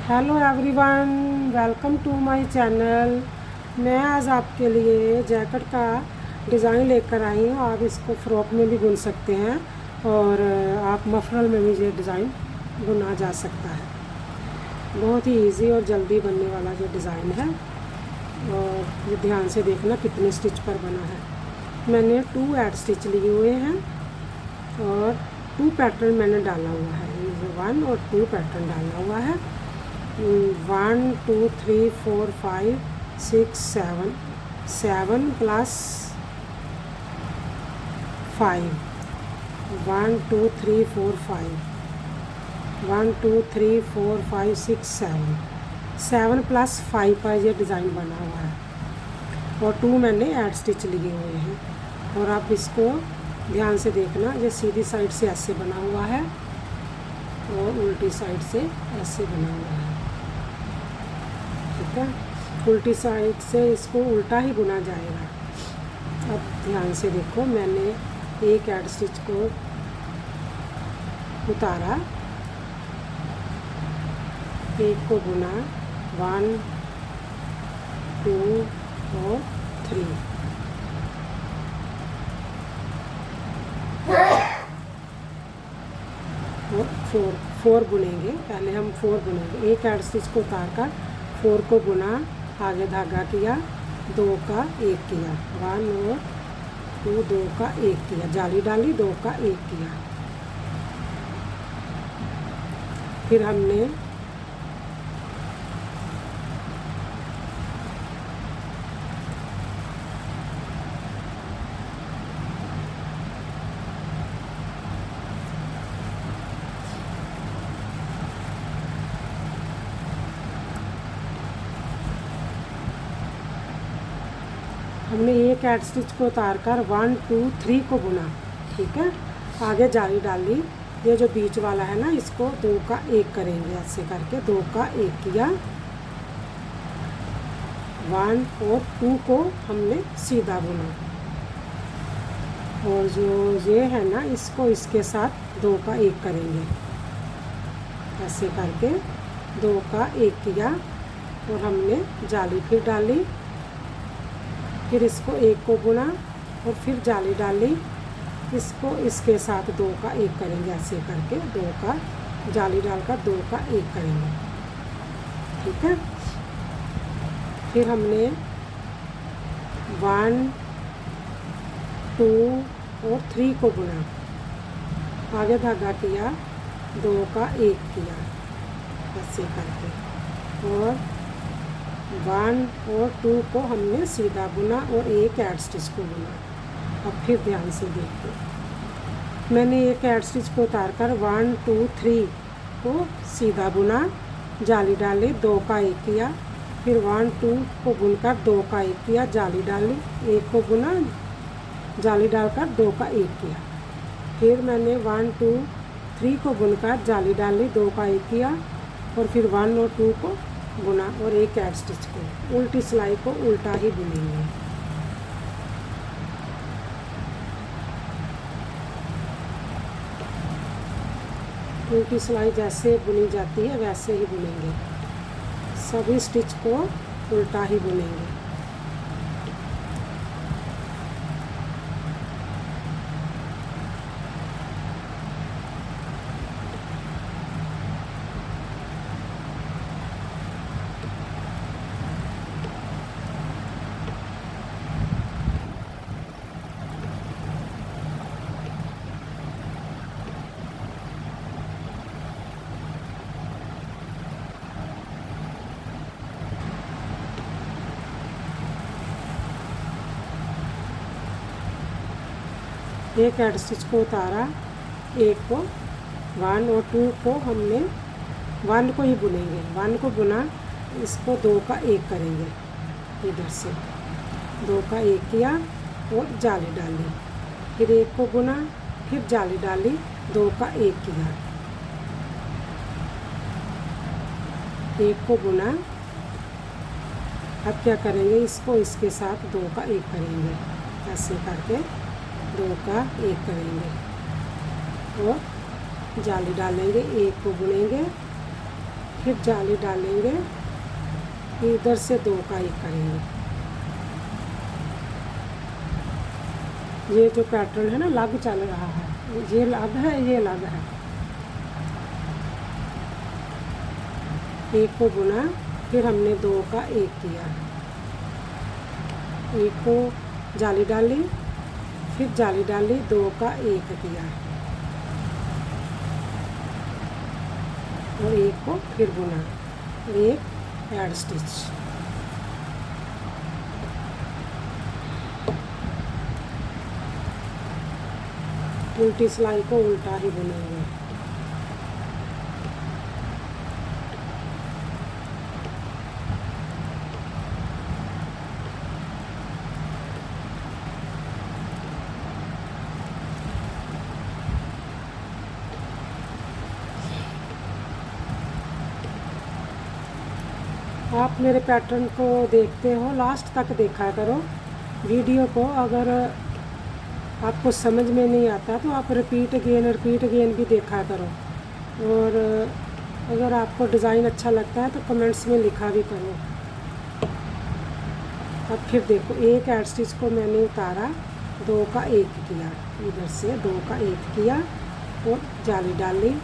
Hello everyone, welcome to my channel. मैं आज आपके लिए जैकेट का डिज़ाइन लेकर आई हूँ। आप इसको फ्रॉक में भी बुन सकते हैं और आप मफरल में भी ये डिज़ाइन बुना जा सकता है। बहुत ही इजी और जल्दी बनने वाला जो डिज़ाइन है। और ये ध्यान से देखना कितने स्टिच पर बना है। मैंने 2 ऐड स्टिच लिए हुए हैं और 2 पैटर्न मैंने डाला हुआ है। 1 और 2 पैटर्न डाला हुआ है। 1 2 3 4 5 6 7 7 प्लस 5 1 2 3 4 5 1 2 3 4 5 6 7 प्लस 5 का ये डिज़ाइन बना हुआ है और 2 मैंने ऐड स्टिच लिए हुए हैं। और आप इसको ध्यान से देखना, ये सीधी साइड से ऐसे बना हुआ है और उल्टी साइड से ऐसे बना हुआ है। ठीक है, उल्टी साइड से इसको उल्टा ही बुना जाएगा। अब ध्यान से देखो, मैंने एक ऐड स्टिच को उतारा, एक को बुना, 1 2 और 3। और 4 बुनेंगे। पहले हम 4 बुनेंगे। एक ऐड स्टिच को उतार कर 4 को बुना, आगे धागा किया, 2 का 1 किया, 1 और 2, 2 का 1 किया, जाली डाली, 2 का 1 किया। फिर हमने एक ऐड स्टिच को उतार कर 1 2 3 को बुना। ठीक है, आगे जाली डाली, ये जो बीच वाला है ना, इसको 2 का 1 करेंगे। ऐसे करके 2 का 1 किया, 1 और 2 को हमने सीधा बुना। और जो ये है ना, इसको इसके साथ 2 का 1 करेंगे। ऐसे करके 2 का 1 किया और हमने जाली फिर डाली, फिर इसको 1 को बुना और फिर जाली डाली, इसको इसके साथ 2 का 1 करेंगे। ऐसे करके 2 का जाली डालकर 2 का 1 करेंगे। ठीक है, फिर हमने 1 2 और 3 को बुना, आगे धागा किया, 2 का 1 किया, ऐसे करके, और 1 और 2 को हमने सीधा बुना और एक ऐड स्टिच को बुना। अब फिर ध्यान से देखो, मैंने एक ऐड स्टिच को उतार कर 1 2 3 को सीधा बुना, जाली डाली, 2 का 1 किया, फिर 1 2 को बुनकर 2 का 1 किया, जाली डाली, 1 को बुना, जाली डालकर 2 का 1 किया। फिर मैंने 1 2 3 को बुनकर जाली डाली, 2 का 1 किया, और फिर 1 और 2 को बुना और एक ऐड स्टिच को, उल्टी सिलाई को उल्टा ही बुनेंगे। उल्टी सिलाई जैसे बुनी जाती है वैसे ही बुनेंगे, सभी स्टिच को उल्टा ही बुनेंगे। एक ऐड स्टिच को उतारा, एक को 1 और 2 को हमने 1 को ही बुनेंगे, 1 को बुना, इसको 2 का 1 करेंगे। इधर से 2 का 1 किया और जाली डाली, फिर 1 को बुना, फिर जाली डाली, 2 का 1 किया, 1 को बुना। अब क्या करेंगे, इसको इसके साथ 2 का 1 करेंगे। ऐसे करके 2 का 1 करेंगे और जाली डालेंगे, 1 को बुनेंगे, फिर जाली डालेंगे, इधर से 2 का 1 करेंगे। ये जो पैटर्न है ना लग चल रहा है, ये लग है, ये लग है। एक को बुना, फिर हमने 2 का 1 किया, एक को जाली डाली, फिर जाली डाली, 2 का 1 किया और एक को फिर बुना, एक ऐड स्टिच। उल्टी सिलाई को उल्टा ही बुनेंगे। आप मेरे पैटर्न को देखते हो, लास्ट तक देखा करो वीडियो को। अगर आपको समझ में नहीं आता तो आप रिपीट अगेन भी देखा करो। और अगर आपको डिज़ाइन अच्छा लगता है तो कमेंट्स में लिखा भी करो। अब फिर देखो, एक ऐड स्टिच को मैंने उतारा, 2 का 1 किया, इधर से 2 का 1 किया और जाली डाली,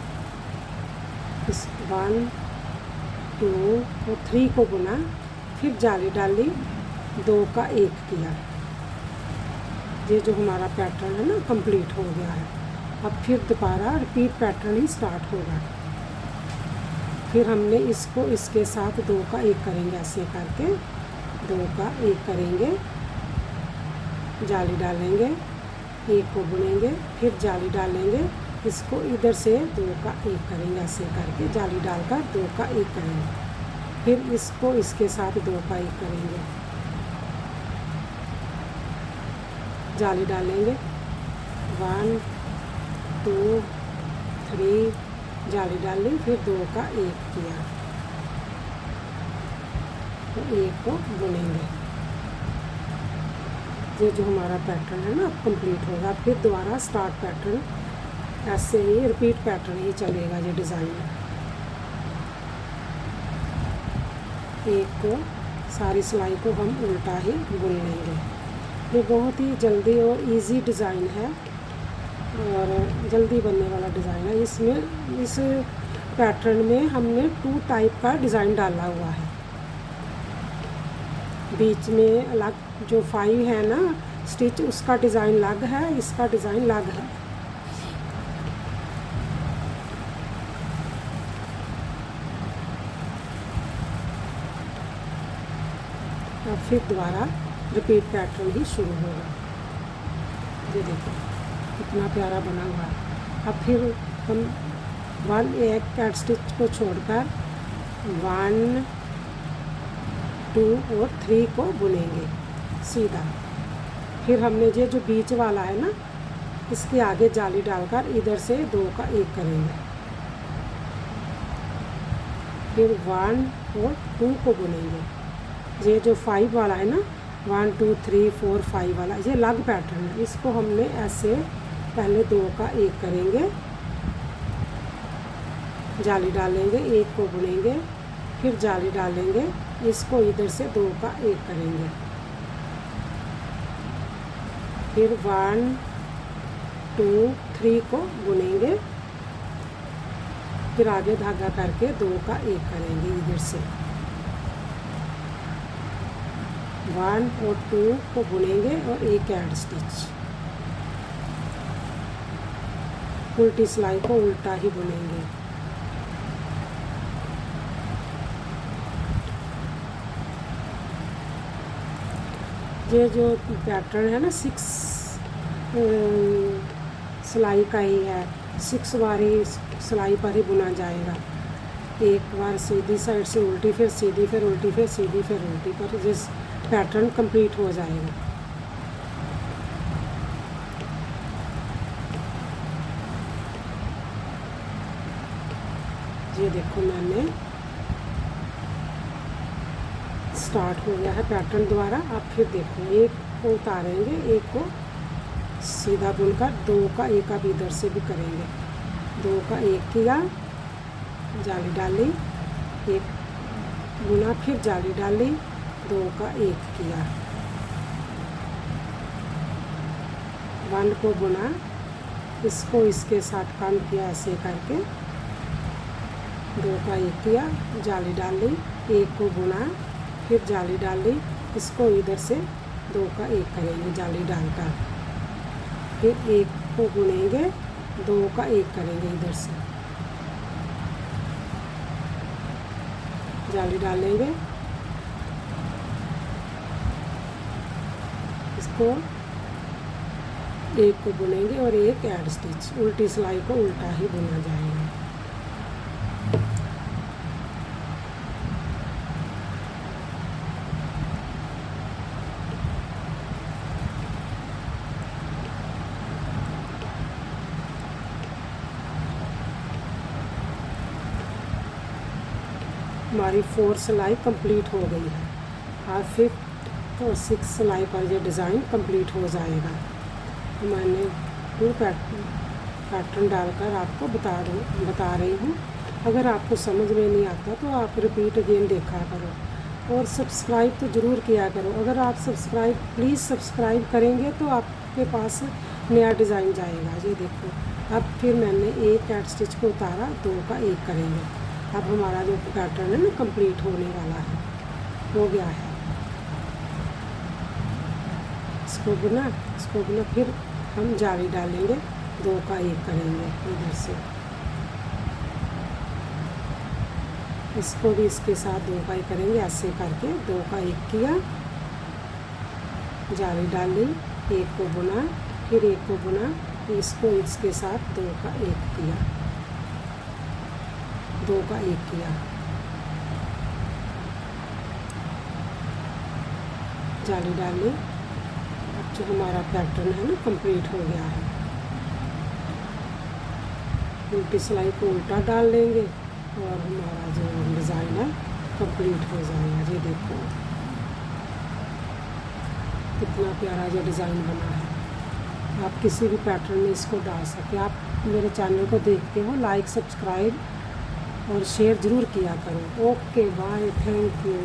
इस 1 2 और 3 को बुना, फिर जाली डाली, 2 का 1 किया। ये जो हमारा पैटर्न है ना कंप्लीट हो गया है। अब फिर दोबारा रिपीट पैटर्न ही स्टार्ट होगा। फिर हमने इसको इसके साथ 2 का 1 करेंगे, ऐसे करके 2 का 1 करेंगे, जाली डालेंगे, 1 को बुनेंगे, फिर जाली डालेंगे, इसको इधर से 2 का 1 करेंगे, ऐसे करके जाली डालकर 2 का 1 करेंगे, फिर इसको इसके साथ 2 का 1 करेंगे, जाली डालेंगे, 1 2 3 जाली डाली, फिर 2 का 1 किया तो 1 को बुनेंगे। ये जो हमारा पैटर्न है ना कंप्लीट होगा। फिर दोबारा स्टार्ट पैटर्न, ऐसे ही रिपीट पैटर्न ही चलेगा ये डिज़ाइन। एक को सारी सिलाई को हम उल्टा ही बुन लेंगे। ये बहुत ही जल्दी और इजी डिज़ाइन है और जल्दी बनने वाला डिज़ाइन है। इसमें इस पैटर्न में हमने 2 टाइप का डिज़ाइन डाला हुआ है। बीच में अलग जो 5 है ना स्टिच, उसका डिज़ाइन अलग है, इसका डिज़ाइन अलग है। अब फिर दोबारा रिपीट पैटर्न ही शुरू होगा। ये देखो कितना प्यारा बना हुआ है। अब फिर हम एक ऐड स्टिच को छोड़कर 1 2 और 3 को बुनेंगे सीधा। फिर हमने ये जो बीच वाला है ना, इसके आगे जाली डालकर इधर से 2 का 1 करेंगे, फिर 1 और 2 को बुनेंगे। ये जो 5 वाला है ना, 1 2 3 4 5 वाला, ये अलग पैटर्न है। इसको हमने ऐसे पहले 2 का 1 करेंगे, जाली डालेंगे, 1 को बुनेंगे, फिर जाली डालेंगे, इसको इधर से 2 का 1 करेंगे, फिर 1 2 3 को बुनेंगे, फिर आगे धागा करके 2 का 1 करेंगे, इधर से 1 और 2 को बुनेंगे और एक ऐड स्टिच। उल्टी सिलाई को उल्टा ही बुनेंगे। ये जो पैटर्न है ना 6 सिलाई का ही है, 6 बार ही सिलाई पर ही बुना जाएगा। एक बार सीधी साइड से उल्टी, फिर सीधी, फिर उल्टी, फिर सीधी, फिर उल्टी, पर जिस पैटर्न कंप्लीट हो जाएगा। ये देखो मैंने स्टार्ट हो गया है पैटर्न द्वारा। अब फिर देखो, एक को उतारेंगे, एक को सीधा बुनकर 2 का 1 अब इधर से भी करेंगे। 2 का 1 किया, जाली डाली, एक बुना, फिर जाली डाली, 2 का 1 किया, 1 को बुना, इसको इसके साथ काम किया, ऐसे करके 2 का 1 किया, जाली डाली, 1 को बुना, फिर जाली डाली, इसको इधर से 2 का 1 करेंगे जाली डालकर, फिर 1 को बुनेंगे, 2 का 1 करेंगे इधर से, जाली डालेंगे, इसको 1 को बुनेंगे और 1 ऐड स्टिच, उल्टी सिलाई को उल्टा ही बुना जाएगा। हमारी 4 सिलाई कंप्लीट हो गई है। अब 5th और 6th सिलाई पर यह डिज़ाइन कंप्लीट हो जाएगा। मैंने 2 पैटर्न डालकर आपको बता रही हूँ। अगर आपको समझ में नहीं आता तो आप रिपीट अगेन देखा करो और सब्सक्राइब तो ज़रूर किया करो। अगर आप प्लीज़ सब्सक्राइब करेंगे तो आपके पास नया डिज़ाइन जाएगा। ये देखो, अब फिर मैंने 1 ऐड स्टिच को उतारा, 2 का 1 करेंगे। अब हमारा जो पैटर्न है ना कंप्लीट होने वाला है, हो गया है। इसको बुना, फिर हम जाली डालेंगे, 2 का 1 करेंगे इधर से, इसको भी इसके साथ 2 का 1 करेंगे, ऐसे करके 2 का 1 किया, जाली डाली, 1 को बुना, फिर 1 को बुना, इसको इसके साथ 2 का 1 किया, 2 का 1 किया, जाली डाली। अब जो हमारा पैटर्न है ना कंप्लीट हो गया है। उल्टी सिलाई को उल्टा डाल लेंगे और हमारा जो डिज़ाइन है कंप्लीट हो जाएगा। ये देखो कितना प्यारा जो डिज़ाइन बना है। आप किसी भी पैटर्न में इसको डाल सकते हैं। आप मेरे चैनल को देखते हो, लाइक सब्सक्राइब और शेयर ज़रूर किया करो। Okay bye, thank you.